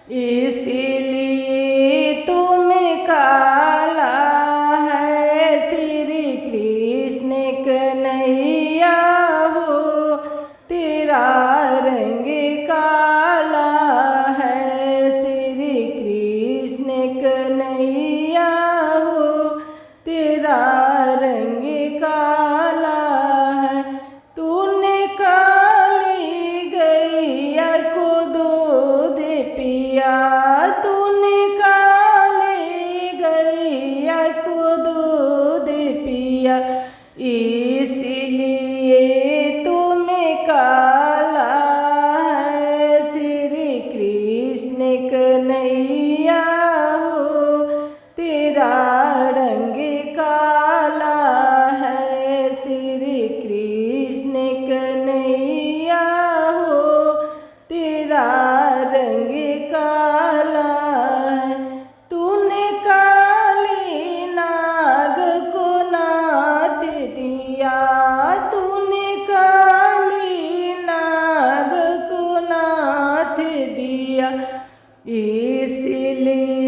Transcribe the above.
इसीलिए तुम्हें काला है श्री कृष्ण कन्हैया हो, तेरा रंग काला है श्री कृष्ण कन्हैया हो, तेरा रंग काला है। तूने काली गैया को दूध पिया, तूने काली गैया को दूध पिया, इसलिए तुम्हें काला है श्री कृष्ण कन्हैया हो, तेरा रंग काला है श्री कृष्ण कन्हैया हो, तेरा रंग काला है। तूने काली नाग को नाथ दिया, तूने काली नाग को नाथ दिया, इसलिए